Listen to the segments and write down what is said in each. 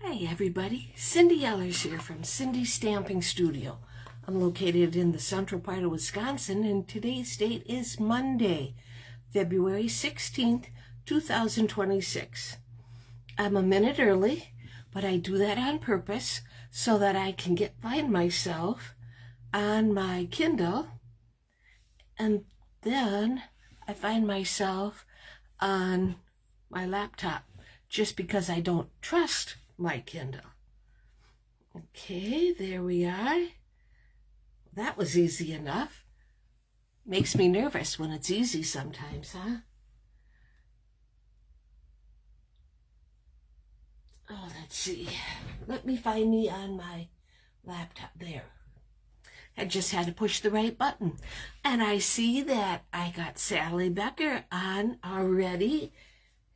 Hey everybody, Cindy Ellers here from Cindy's Stamping Studio. I'm located in the central part of Wisconsin, and today's date is Monday, February 16th, 2026. I'm a minute early, but I do that on purpose so that I can find myself on my Kindle, and then I find myself on my laptop just because I don't trust my Kindle. Okay, there we are. That was easy enough. Makes me nervous when it's easy sometimes, huh? Oh, let's see. Let me find me on my laptop. There. I just had to push the right button. And I see that I got Sally Becker on already.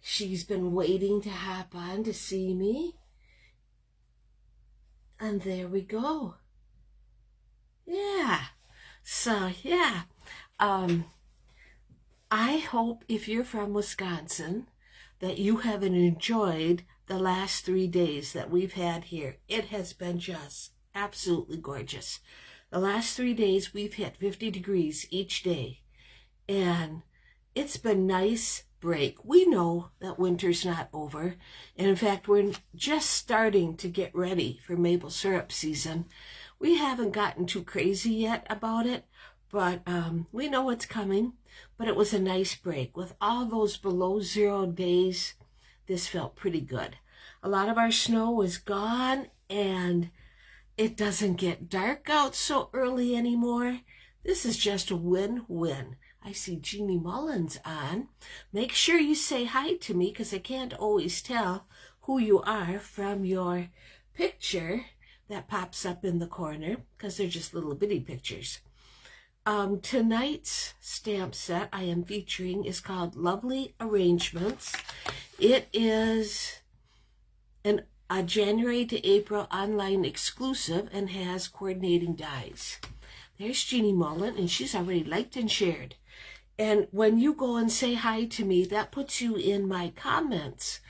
She's been waiting to hop on to see me. And there we go. Yeah. So, yeah. I hope if you're from Wisconsin that you have enjoyed the last 3 days that we've had here. It has been just absolutely gorgeous. The last 3 days we've hit 50 degrees each day. And it's been nice break. We know that winter's not over, and in fact we're just starting to get ready for maple syrup season. We haven't gotten too crazy yet about it, but we know it's coming. But it was a nice break. With all those below zero days, this felt pretty good. A lot of our snow is gone, and it doesn't get dark out so early anymore. This is just a win-win. I see Jeannie Mullins on. Make sure you say hi to me, because I can't always tell who you are from your picture that pops up in the corner, because they're just little bitty pictures. Tonight's stamp set I am featuring is called Lovely Arrangements. It is a January to April online exclusive and has coordinating dies. There's Jeannie Mullen, and she's already liked and shared. And when you go and say hi to me, that puts you in my comments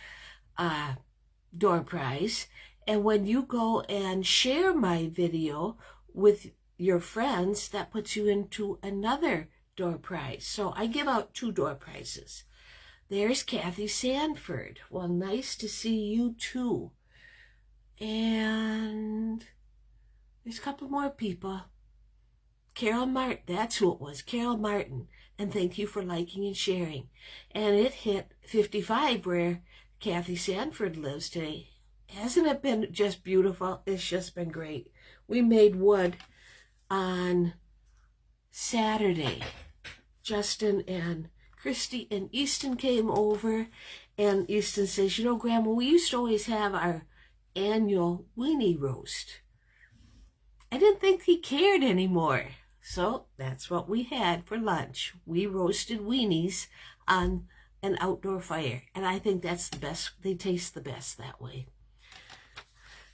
door prize. And when you go and share my video with your friends, that puts you into another door prize. So I give out 2 door prizes. There's Kathy Sanford. Well, nice to see you too. And there's a couple more people. Carol Martin, that's who it was, Carol Martin. And thank you for liking and sharing. And it hit 55 where Kathy Sanford lives today. Hasn't it been just beautiful? It's just been great. We made wood on Saturday. Justin and Christy and Easton came over, and Easton says, you know, Grandma, we used to always have our annual weenie roast. I didn't think he cared anymore. So that's what we had for lunch. We roasted weenies on an outdoor fire. And I think that's the best. They taste the best that way.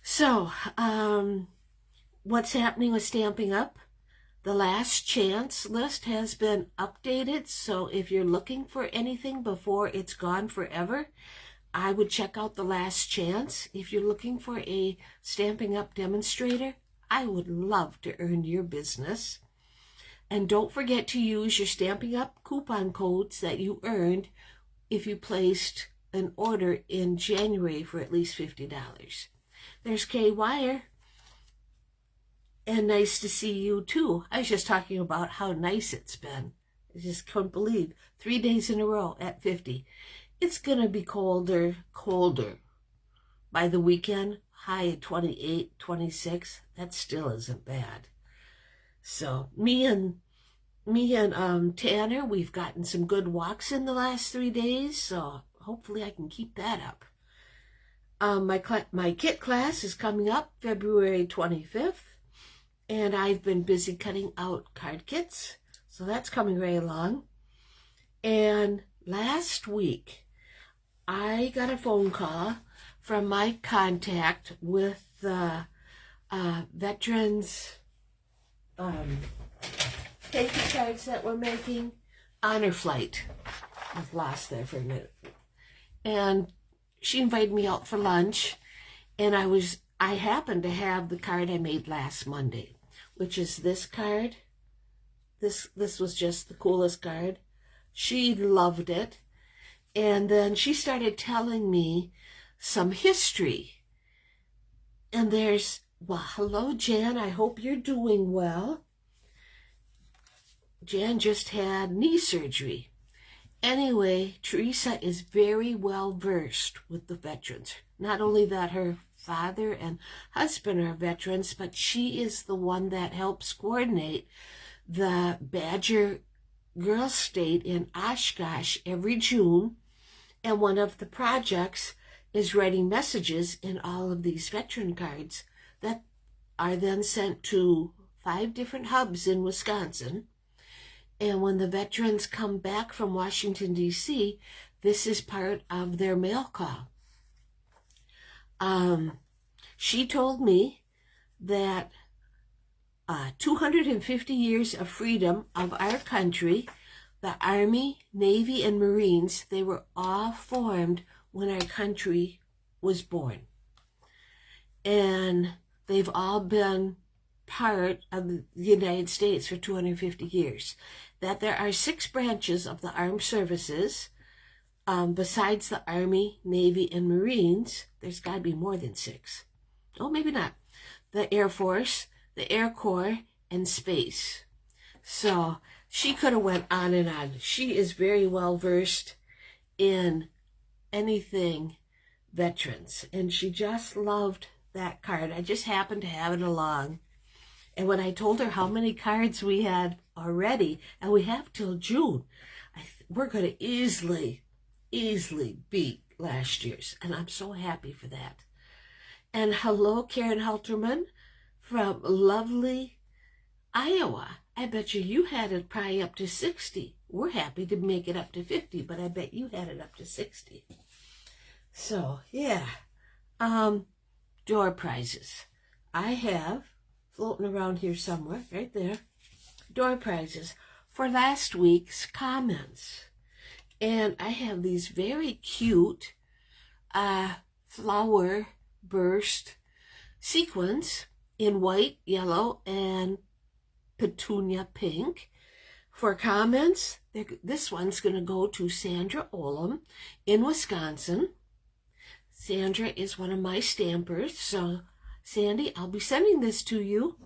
So, what's happening with Stamping Up? The Last Chance list has been updated. So if you're looking for anything before it's gone forever, I would check out The Last Chance. If you're looking for a Stamping Up demonstrator, I would love to earn your business. And don't forget to use your Stamping Up coupon codes that you earned if you placed an order in January for at least $50. There's Kay Wire. And nice to see you too. I was just talking about how nice it's been. I just couldn't believe 3 days in a row at 50. It's going to be colder. By the weekend, high at 28, 26. That still isn't bad. So me and Tanner, we've gotten some good walks in the last 3 days, so hopefully I can keep that up. My kit class is coming up February 25th, and I've been busy cutting out card kits, so that's coming right along. And last week, I got a phone call from my contact with the veterans thank you cards that we're making. Honor Flight. I've lost there for a minute. And she invited me out for lunch, And I happened to have the card I made last Monday, which is this card. This was just the coolest card. She loved it. And then she started telling me some history. And there's, well, hello, Jan. I hope you're doing well. Jan just had knee surgery. Anyway, Teresa is very well versed with the veterans. Not only that her father and husband are veterans, but she is the one that helps coordinate the Badger Girl State in Oshkosh every June. And one of the projects is writing messages in all of these veteran cards that are then sent to 5 different hubs in Wisconsin. And when the veterans come back from Washington, D.C., this is part of their mail call. She told me that 250 years of freedom of our country, the Army, Navy, and Marines, they were all formed when our country was born. And they've all been part of the United States for 250 years. That there are 6 branches of the armed services, besides the Army, Navy, and Marines. There's got to be more than 6. Oh, maybe not. The Air Force, the Air Corps, and space. So she could have went on and on. She is very well versed in anything veterans, and she just loved that card. I just happened to have it along. And when I told her how many cards we had already, and we have till June, we're going to easily beat last year's. And I'm so happy for that. And hello, Karen Halterman from lovely Iowa. I bet you had it probably up to 60. We're happy to make it up to 50, but I bet you had it up to 60. So, yeah. Door prizes. I have floating around here somewhere, right there, door prizes for last week's comments. And I have these very cute flower burst sequins in white, yellow, and petunia pink. For comments, this one's going to go to Sandra Olam in Wisconsin. Sandra is one of my stampers, so Sandy, I'll be sending this to you.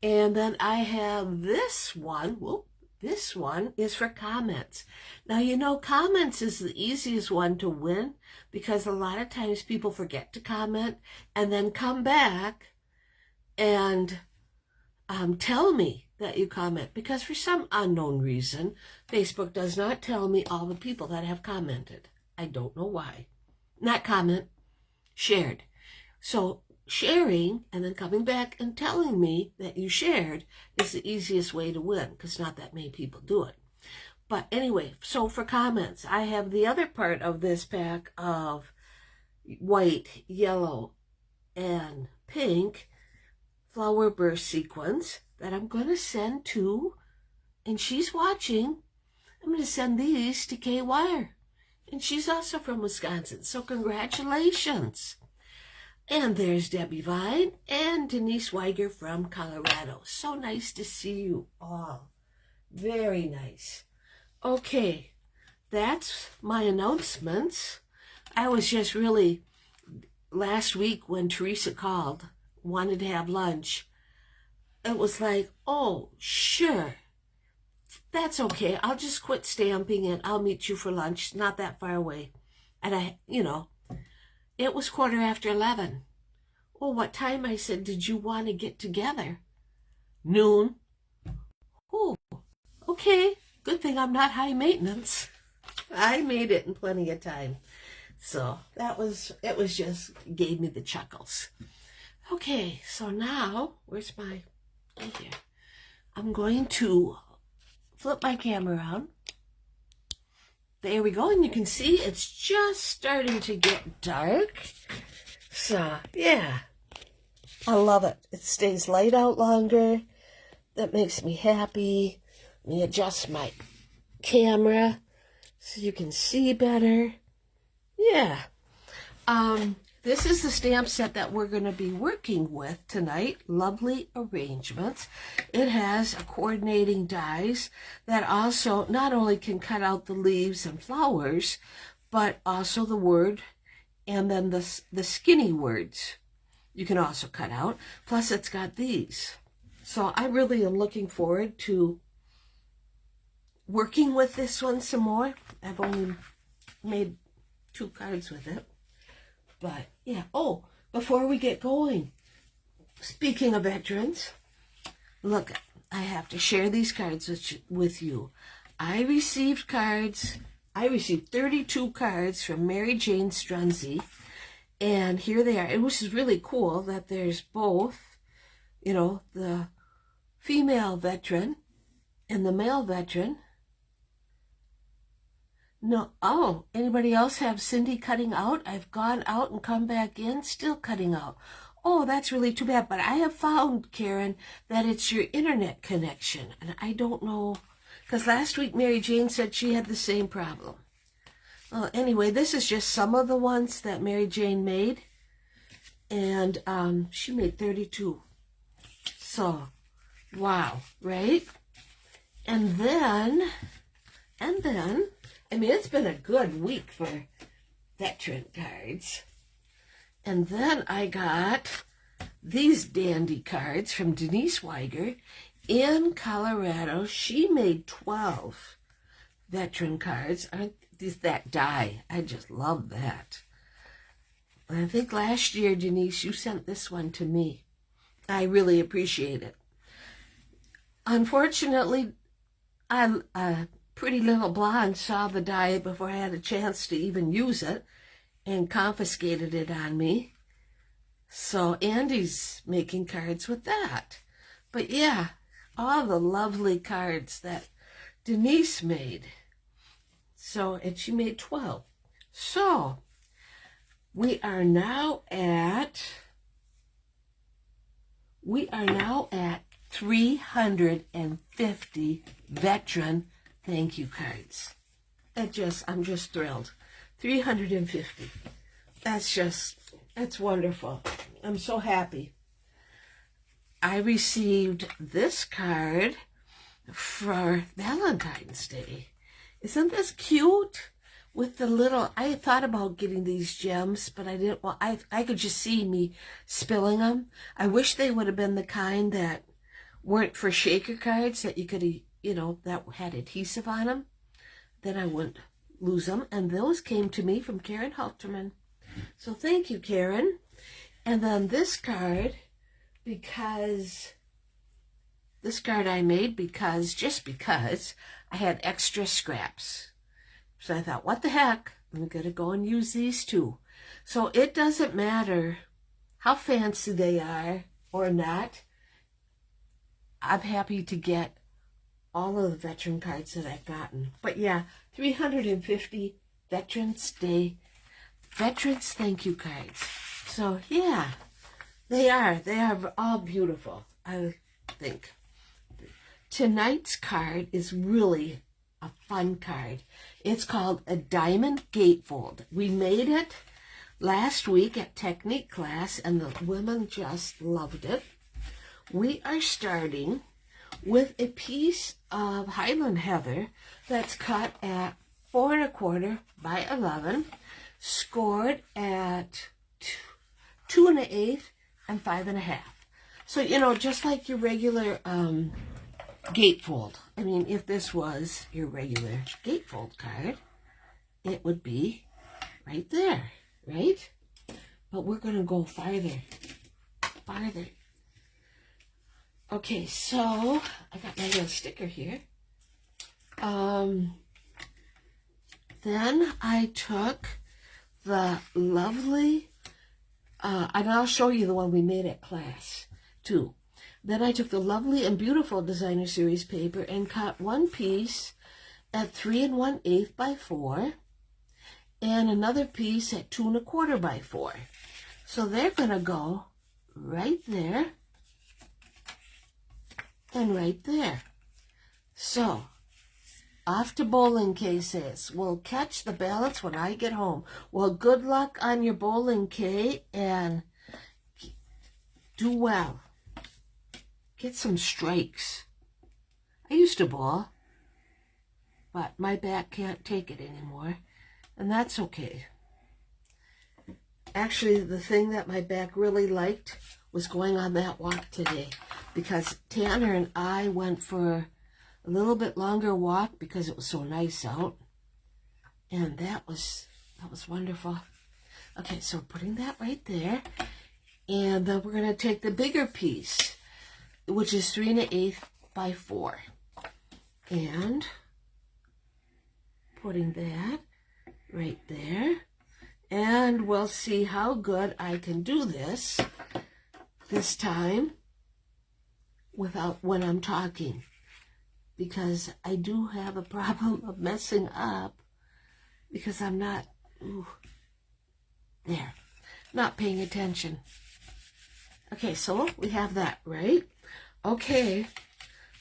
And then I have this one. Whoop, this one is for comments. Now, you know, comments is the easiest one to win because a lot of times people forget to comment and then come back and tell me that you comment, because for some unknown reason, Facebook does not tell me all the people that have commented. I don't know why. Not comment, shared. So sharing and then coming back and telling me that you shared is the easiest way to win, because not that many people do it. But anyway, so for comments, I have the other part of this pack of white, yellow, and pink flower burst sequins that I'm going to send to, and she's watching, I'm going to send these to Kay Wire. And she's also from Wisconsin, so congratulations. And there's Debbie Vine and Denise Weiger from Colorado. So nice to see you all. Very nice. Okay, that's my announcements. I was just really, last week when Teresa called, wanted to have lunch, it was like, oh, sure. That's okay. I'll just quit stamping and I'll meet you for lunch. Not that far away. And it was 11:15. Well, what time? I said, did you want to get together? Noon. Oh, okay. Good thing I'm not high maintenance. I made it in plenty of time. So it was just gave me the chuckles. Okay, so now, where's my, right here. I'm going to flip my camera around. There we go, and you can see it's just starting to get dark. So, yeah, I love it. It stays light out longer. That makes me happy. Let me adjust my camera so you can see better. Yeah. This is the stamp set that we're going to be working with tonight. Lovely arrangements. It has a coordinating dies that also not only can cut out the leaves and flowers, but also the word and then the skinny words you can also cut out. Plus it's got these. So I really am looking forward to working with this one some more. I've only made 2 cards with it. But, yeah. Oh, before we get going, speaking of veterans, look, I have to share these cards with you. I received 32 cards from Mary Jane Strunzi, and here they are. It was really cool that there's both, you know, the female veteran and the male veteran. No, oh, anybody else have Cindy cutting out? I've gone out and come back in, still cutting out. Oh, that's really too bad. But I have found, Karen, that it's your internet connection. And I don't know, because last week Mary Jane said she had the same problem. Well, anyway, this is just some of the ones that Mary Jane made. And she made 32. So, wow, right? And then, I mean, it's been a good week for veteran cards. And then I got these dandy cards from Denise Weiger in Colorado. She made 12 veteran cards. Aren't these that die? I just love that. I think last year, Denise, you sent this one to me. I really appreciate it. Unfortunately, Pretty Little Blonde saw the die before I had a chance to even use it and confiscated it on me. So Andy's making cards with that. But yeah, all the lovely cards that Denise made. So, and she made 12. So we are now at 350 veteran thank you cards. I'm just thrilled. 350. That's wonderful. I'm so happy. I received this card for Valentine's Day. Isn't this cute? With the little, I thought about getting these gems, but I didn't want, I could just see me spilling them. I wish they would have been the kind that weren't for shaker cards that you could, you know, that had adhesive on them. Then I wouldn't lose them. And those came to me from Karen Halterman. So thank you, Karen. And then this card, I made just because I had extra scraps. So I thought, what the heck? I'm going to go and use these too. So it doesn't matter how fancy they are or not. I'm happy to get all of the veteran cards that I've gotten. But yeah, 350 Veterans Day, Veterans Thank You cards. So yeah, they are all beautiful, I think. Tonight's card is really a fun card. It's called a Diamond Gatefold. We made it last week at Technique class and the women just loved it. We are starting with a piece of Highland Heather that's cut at 4 1/4 by 11, scored at 2 1/8 and 5 1/2. So, you know, just like your regular gatefold. I mean, if this was your regular gatefold card, it would be right there, right? But we're going to go farther. Okay, so I got my little sticker here. Then I took the lovely, and I'll show you the one we made at class too. Then I took the lovely and beautiful Designer Series paper and cut one piece at 3 1/8 by 4 and another piece at 2 1/4 by 4. So they're going to go right there and right there. So Off to bowling, Kay says. We'll catch the ballots when I get home. Well, good luck on your bowling, Kay, and do well. Get some strikes. I used to bowl, but my back can't take it anymore, and that's okay. Actually, the thing that my back really liked was going on that walk today, because Tanner and I went for a little bit longer walk because it was so nice out, and that was wonderful. Okay, so putting that right there, and then we're going to take the bigger piece, which is 3 1/8 by 4, and putting that right there, and we'll see how good I can do this time without when I'm talking, because I do have a problem of messing up because I'm not not paying attention. Okay, so we have that, right? Okay,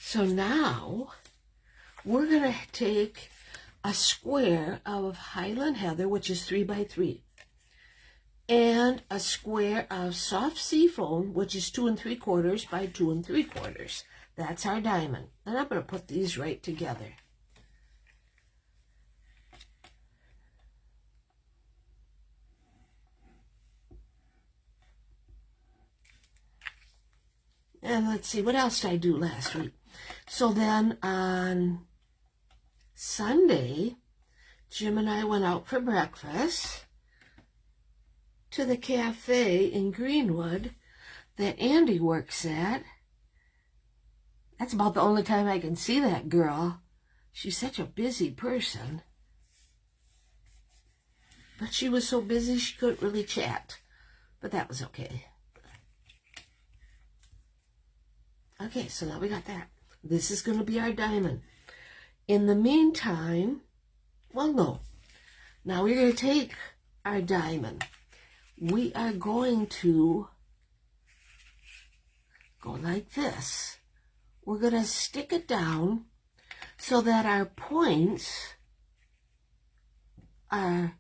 so now we're going to take a square of Highland Heather, which is 3 by 3, and a square of soft seafoam, which is 2 3/4 by 2 3/4. That's our diamond. And I'm going to put these right together. And let's see, what else did I do last week? So then on Sunday, Jim and I went out for breakfast to the cafe in Greenwood that Andy works at. That's about the only time I can see that girl. She's such a busy person. But she was so busy she couldn't really chat. But that was okay. Okay, so now we got that. This is going to be our diamond. In the meantime, well, no. Now we're going to take our diamond. We are going to go like this. We're going to stick it down so that our points are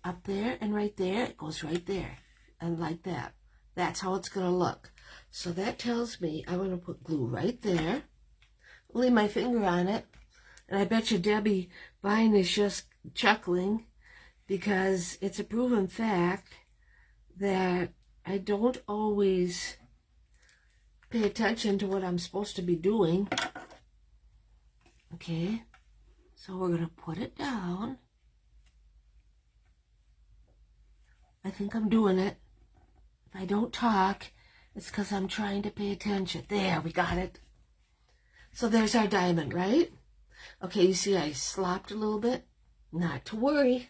up there and right there. It goes right there and like that. That's how it's going to look. So that tells me I'm going to put glue right there. Leave my finger on it. And I bet you Debbie Vine is just chuckling, because it's a proven fact that I don't always pay attention to what I'm supposed to be doing. Okay, so we're going to put it down. I think I'm doing it. If I don't talk, it's because I'm trying to pay attention. There, we got it. So there's our diamond, right? Okay, you see I slopped a little bit. Not to worry,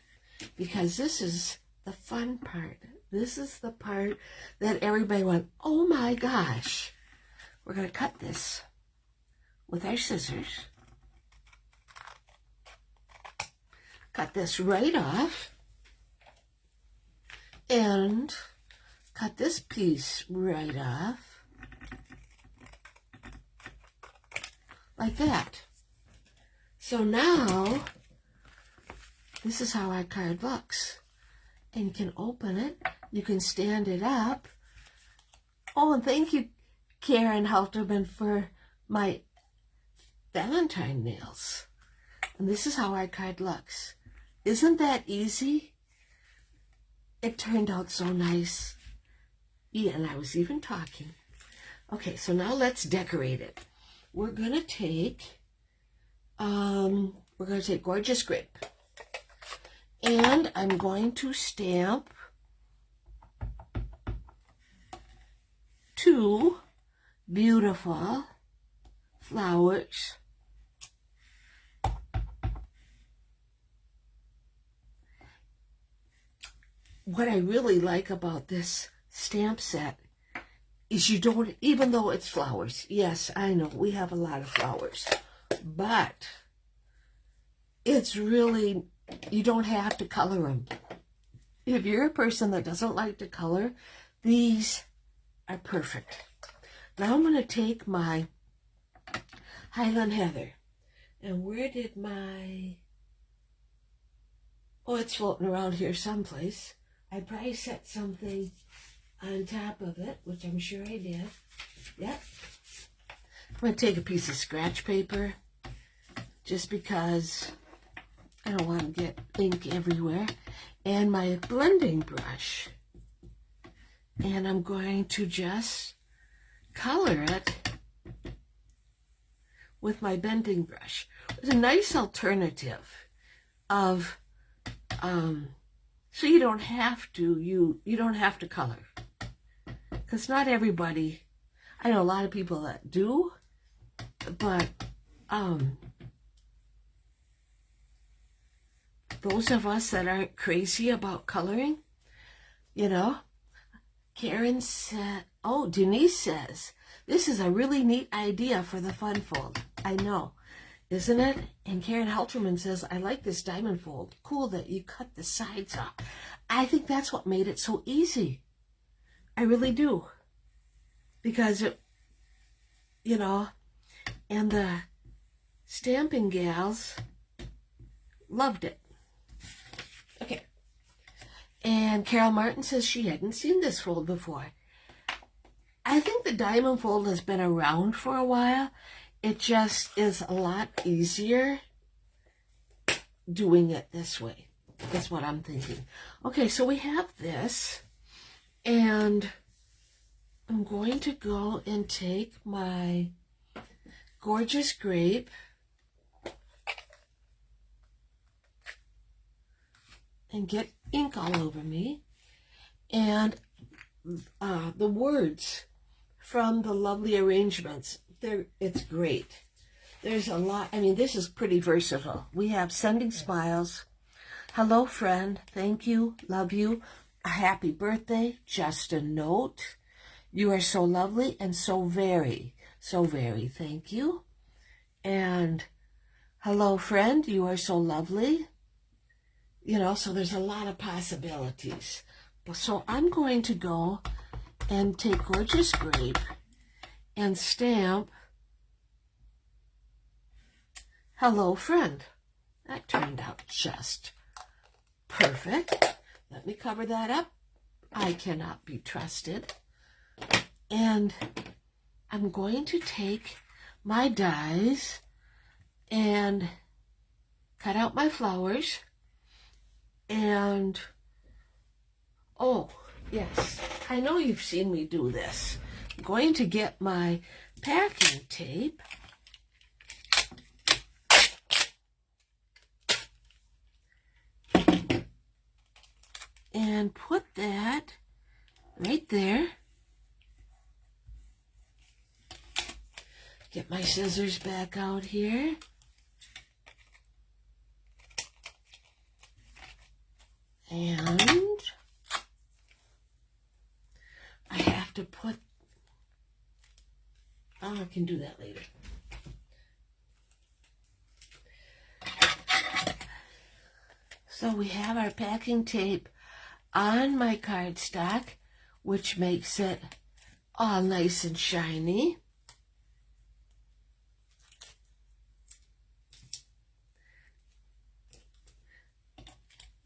because this is the fun part. This is the part that everybody went, oh my gosh. We're going to cut this with our scissors. Cut this right off. And cut this piece right off. Like that. So now, this is how our card looks. And you can open it. You can stand it up. Oh, and thank you, Karen Halterman, for my Valentine nails. And this is how our card looks. Isn't that easy? It turned out so nice. Yeah, and I was even talking. Okay, so now let's decorate it. We're going to take Gorgeous Grape. And I'm going to stamp 2 beautiful flowers. What I really like about this stamp set is you don't, even though it's flowers, yes, I know, we have a lot of flowers, but it's really, you don't have to color them. If you're a person that doesn't like to color, these are perfect. Now I'm going to take my Highland Heather. And where did my... Oh, it's floating around here someplace. I probably set something on top of it, which I'm sure I did. Yep. I'm going to take a piece of scratch paper just because I don't want to get ink everywhere. And my blending brush. And I'm going to just color it with my bending brush. It's a nice alternative of, so you don't have to, you don't have to color. Because not everybody, I know a lot of people that do, but those of us that aren't crazy about coloring, you know, Karen said, oh, Denise says, this is a really neat idea for the fun fold. I know, isn't it? And Karen Halterman says, I like this diamond fold. Cool that you cut the sides off. I think that's what made it so easy. I really do. Because it, you know, and the Stampin' gals loved it. Okay. And Carol Martin says she hadn't seen this fold before. I think the diamond fold has been around for a while. It just is a lot easier doing it this way. That's what I'm thinking. Okay, so we have this. And I'm going to go and take my gorgeous grape and get ink all over me. And the words from the lovely arrangements, it's great. There's a lot. I mean, this is pretty versatile. We have sending smiles, hello friend, thank you, love you, a happy birthday, just a note, you are so lovely and so very, thank you. And hello friend, you are so lovely. You know, so there's a lot of possibilities. So I'm going to go and take gorgeous grape and stamp hello friend. That turned out just perfect. Let me cover that up. I cannot be trusted. And I'm going to take my dies and cut out my flowers. And, oh, yes, I know you've seen me do this. I'm going to get my packing tape. And put that right there. Get my scissors back out here. And I have to put, oh, I can do that later. So we have our packing tape on my cardstock, which makes it all nice and shiny.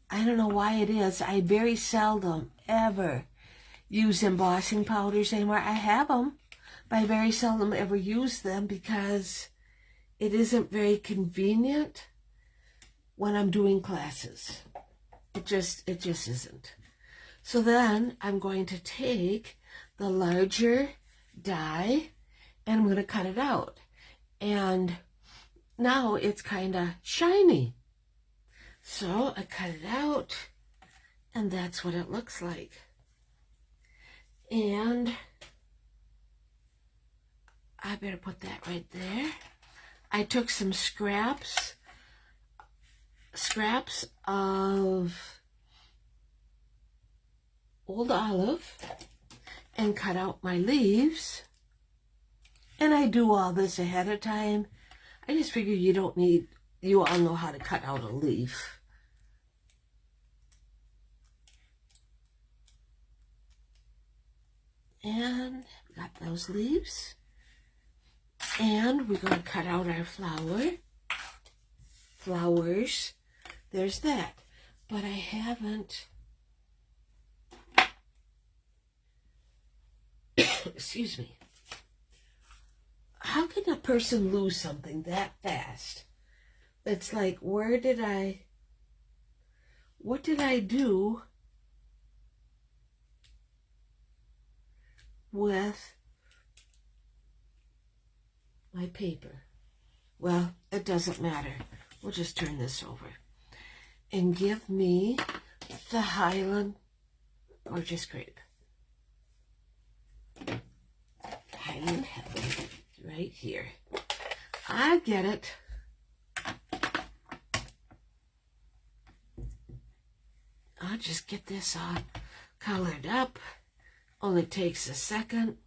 I don't know why it is. I very seldom ever use embossing powders anymore. I have them, but I very seldom ever use them because it isn't very convenient when I'm doing classes. It just isn't. So then I'm going to take the larger die and I'm going to cut it out. And now it's kind of shiny. So I cut it out and that's what it looks like. And I better put that right there. I took some scraps of old olive and cut out my leaves. And I do all this ahead of time. I just figure you all know how to cut out a leaf. And we got those leaves. And we're going to cut out our flower. flowers. There's that. But I haven't, excuse me. How can a person lose something that fast? It's like, what did I do with my paper? Well, it doesn't matter. We'll just turn this over. And give me the Highland Gorgeous Grape. Highland Heaven, right here. I get it. I'll just get this all colored up. Only takes a second.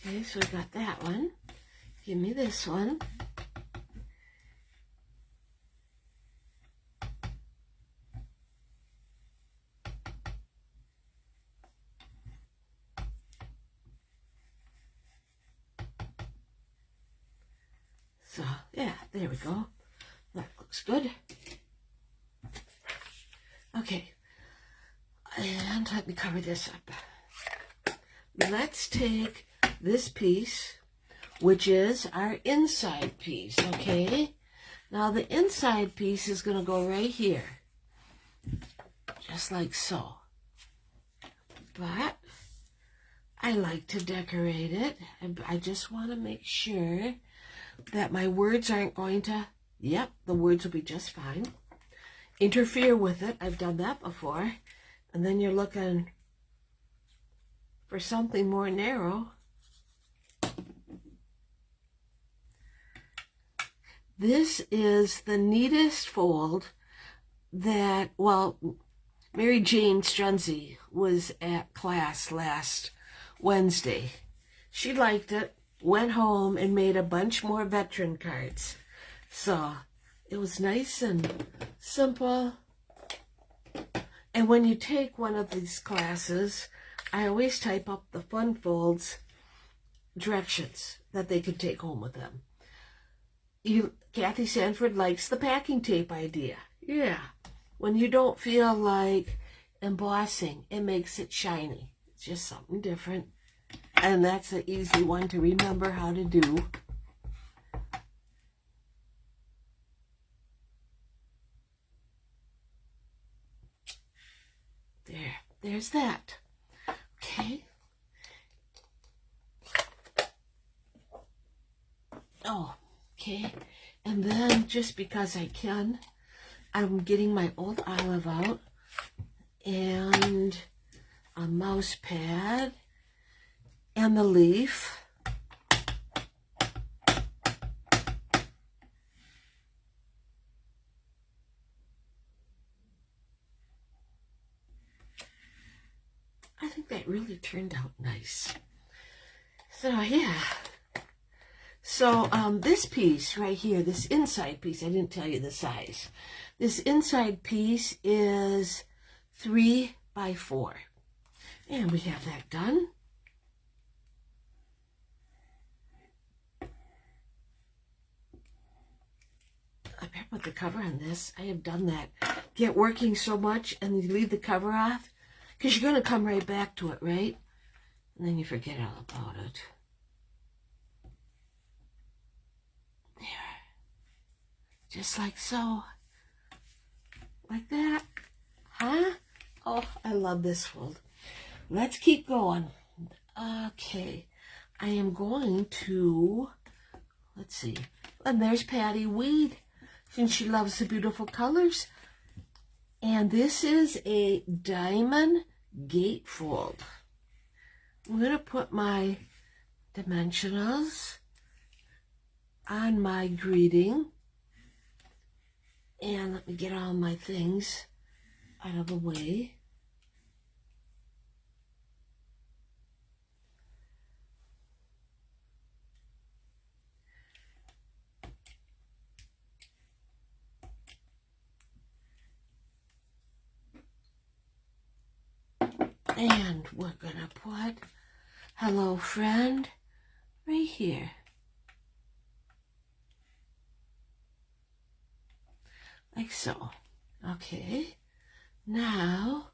Okay, so we got that one. Give me this one. So, yeah, there we go. That looks good. Okay, and let me cover this up. Let's take this piece, which is our inside piece, okay? Now the inside piece is going to go right here, just like so. But I like to decorate it. I just want to make sure that my words aren't going to, yep, the words will be just fine, interfere with it. I've done that before. And then you're looking for something more narrow. This is the neatest fold that, well, Mary Jane Strunzy was at class last Wednesday. She liked it, went home and made a bunch more veteran cards. So it was nice and simple. And when you take one of these classes, I always type up the fun folds directions that they could take home with them. Kathy Sanford likes the packing tape idea. Yeah. When you don't feel like embossing, it makes it shiny. It's just something different. And that's an easy one to remember how to do. There's that. Okay. Oh, okay. And then, just because I can, I'm getting my old olive out and a mouse pad and the leaf. I think that really turned out nice. So, yeah. So, this piece right here, this inside piece, I didn't tell you the size. This inside piece is 3 by 4. And we have that done. I better put the cover on this. I have done that. Get working so much and you leave the cover off, because you're going to come right back to it, right? And then you forget all about it. There. Just like so. Like that. Huh? Oh, I love this fold. Let's keep going. Okay. I am going to, let's see. And there's Patty Weed, since she loves the beautiful colors. And this is a diamond gatefold. I'm going to put my dimensionals on my greeting. And let me get all my things out of the way. And we're going to put, hello friend, right here. Like so. Okay. Now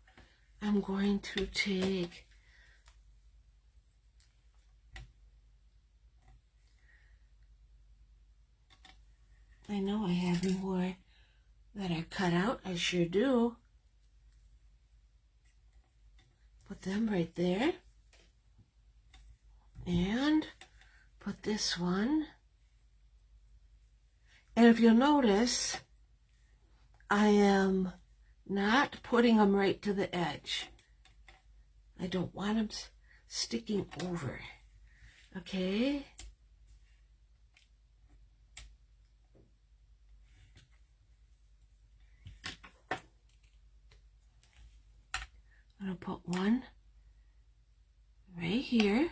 I'm going to take I know I have more that are cut out. I sure do. Put them right there. And put this one. And if you'll notice, I am not putting them right to the edge. I don't want them sticking over. Okay? I'm going to put one right here.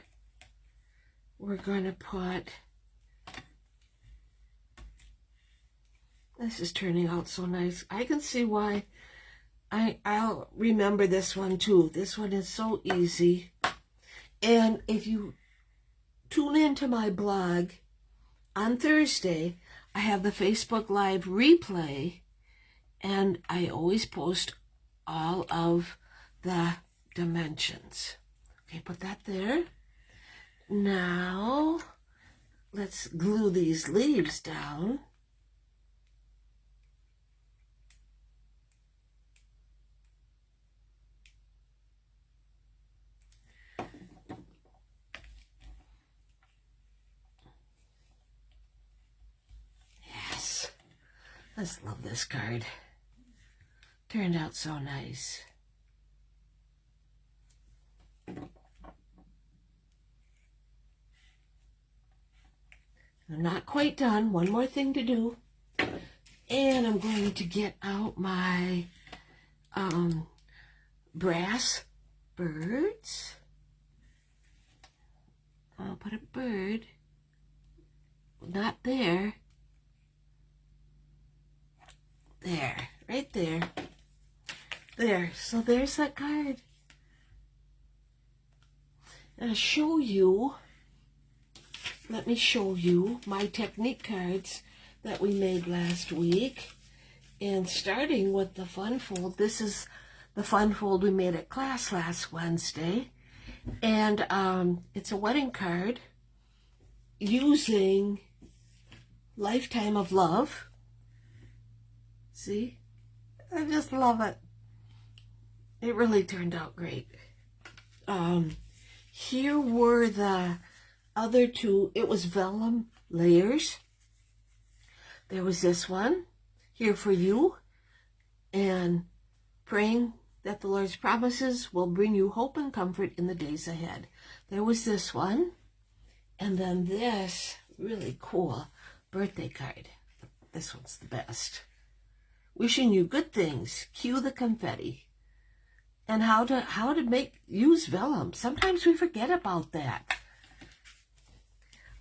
We're going to put, this is turning out so nice. I can see why. I'll remember this one too. This one is so easy. And if you tune into my blog on Thursday, I have the Facebook Live replay, and I always post all of the dimensions. Okay, put that there. Now, let's glue these leaves down. Yes, let's love this card. Turned out so nice. I'm not quite done. One more thing to do. And I'm going to get out my brass birds. I'll put a bird. Not there. There. Right there. There. So there's that card. And I'll show you. Let me show you my technique cards that we made last week. And starting with the fun fold, this is the fun fold we made at class last Wednesday. And it's a wedding card using Lifetime of Love. See? I just love it. It really turned out great. Here were the other two. It was vellum layers. There was this one, Here for You, and praying that the Lord's promises will bring you hope and comfort in the days ahead. There was this one, and then this really cool birthday card. This one's the best. Wishing you good things. Cue the confetti. And how to use vellum. Sometimes we forget about that.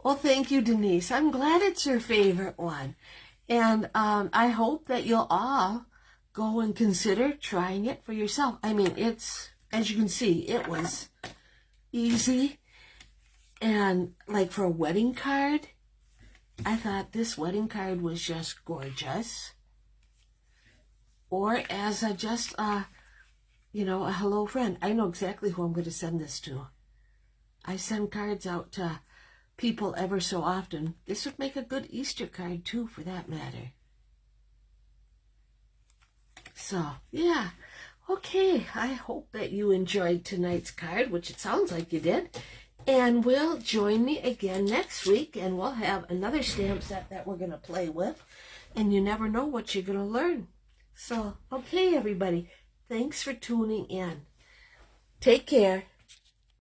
Well, thank you, Denise. I'm glad it's your favorite one. And I hope that you'll all go and consider trying it for yourself. I mean, it's, as you can see, it was easy. And like for a wedding card, I thought this wedding card was just gorgeous. Or as a a hello friend. I know exactly who I'm going to send this to. I send cards out to people ever so often. This would make a good Easter card too, for that matter. So, yeah. Okay, I hope that you enjoyed tonight's card, which it sounds like you did. And will join me again next week, and we'll have another stamp set that we're going to play with. And you never know what you're going to learn. So, okay, everybody. Thanks for tuning in. Take care.